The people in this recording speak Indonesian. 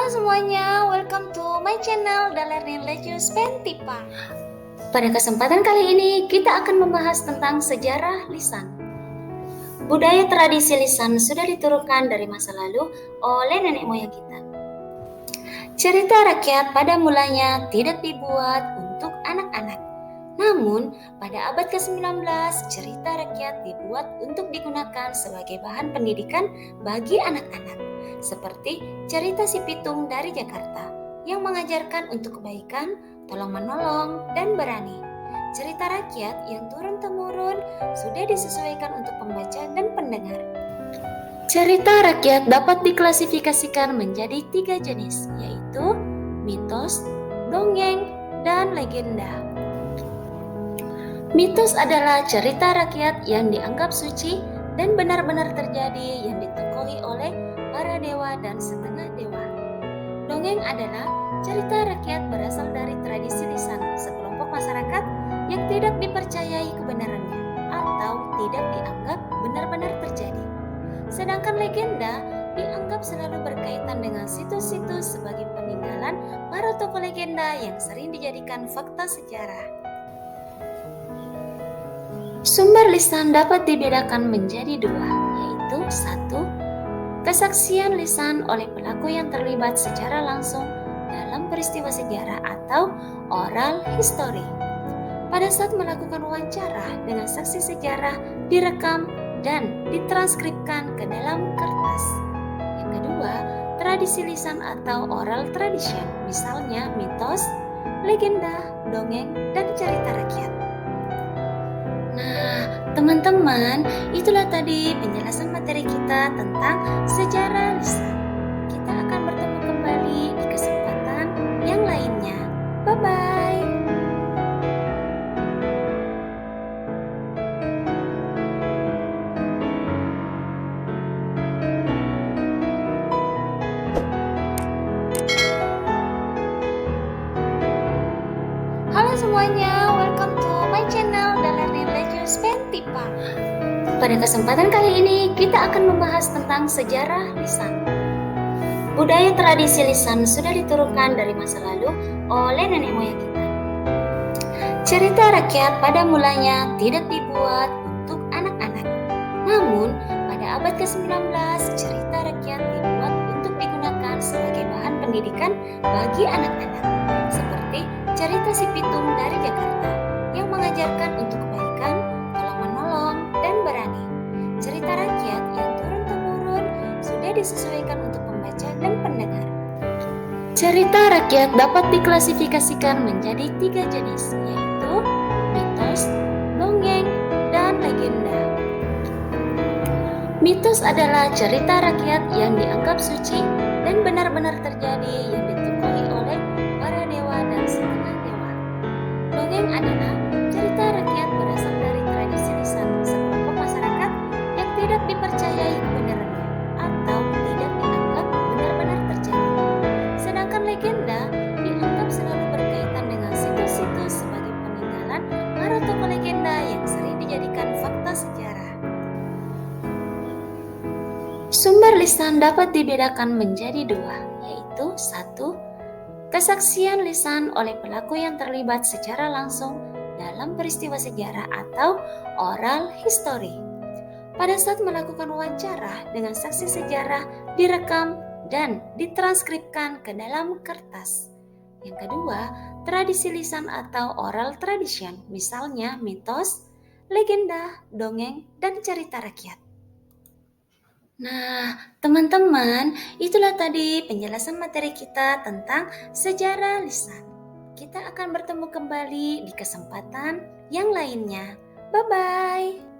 Halo semuanya, welcome to my channel Dalerni Lecius Pentipa. Pada kesempatan kali ini kita akan membahas tentang sejarah lisan. Budaya tradisi lisan sudah diturunkan dari masa lalu oleh nenek moyang kita. Cerita rakyat pada mulanya tidak dibuat untuk anak-anak. Namun, pada abad ke-19, cerita rakyat dibuat untuk digunakan sebagai bahan pendidikan bagi anak-anak. Seperti cerita si Pitung dari Jakarta yang mengajarkan untuk kebaikan, tolong-menolong, dan berani. Cerita rakyat yang turun-temurun sudah disesuaikan untuk pembaca dan pendengar. Cerita rakyat dapat diklasifikasikan menjadi 3 jenis, yaitu mitos, dongeng, dan legenda. Mitos adalah cerita rakyat yang dianggap suci dan benar-benar terjadi yang ditokohi oleh para dewa dan setengah dewa. Dongeng adalah cerita rakyat berasal dari tradisi lisan sekelompok masyarakat yang tidak dipercayai kebenarannya atau tidak dianggap benar-benar terjadi. Sedangkan legenda dianggap selalu berkaitan dengan situs-situs sebagai peninggalan para tokoh legenda yang sering dijadikan fakta sejarah. Sumber lisan dapat dibedakan menjadi 2, yaitu 1. Kesaksian lisan oleh pelaku yang terlibat secara langsung dalam peristiwa sejarah atau oral history. Pada saat melakukan wawancara dengan saksi sejarah, direkam dan ditranskripkan ke dalam kertas. Yang kedua, tradisi lisan atau oral tradition, misalnya mitos, legenda, dongeng, dan cerita rakyat. Nah, teman-teman, itulah tadi penjelasan materi kita tentang sejarah lisan. Kita akan bertemu kembali di kesempatan yang lainnya. Bye-bye. Halo semuanya, welcome to my channel Dalerni Lecius Pentipa. Pada kesempatan kali ini kita akan membahas tentang sejarah lisan. Budaya tradisi lisan sudah diturunkan dari masa lalu oleh nenek moyang kita. Cerita rakyat pada mulanya tidak dibuat untuk anak-anak. Namun, pada abad ke-19, cerita rakyat dibuat untuk digunakan sebagai bahan pendidikan bagi anak-anak. Seperti cerita si Pitung dari Jakarta yang mengajarkan untuk kebaikan, tolong-menolong, dan berani. Cerita rakyat yang turun-temurun sudah disesuaikan untuk pembaca dan pendengar. Cerita rakyat dapat diklasifikasikan menjadi 3 jenis, yaitu mitos, dongeng, dan legenda. Mitos adalah cerita rakyat yang dianggap suci dan benar-benar terjadi yang ditokohi oleh para dewa dan setengah dewa. Dongeng adalah cerita rakyat berasal dari tradisi lisan sekelompok masyarakat yang tidak dipercayai kebenarannya atau tidak dianggap benar-benar terjadi. Sedangkan legenda dianggap selalu berkaitan dengan situs-situs sebagai peninggalan para tokoh legenda yang sering dijadikan fakta sejarah. Sumber lisan dapat dibedakan menjadi 2, yaitu 1. Kesaksian lisan oleh pelaku yang terlibat secara langsung dalam peristiwa sejarah atau oral history. Pada saat melakukan wawancara dengan saksi sejarah, direkam dan ditranskripkan ke dalam kertas. Yang kedua, tradisi lisan atau oral tradition, misalnya mitos, legenda, dongeng, dan cerita rakyat. Nah, teman-teman, itulah tadi penjelasan materi kita tentang sejarah lisan. Kita akan bertemu kembali di kesempatan yang lainnya. Bye-bye.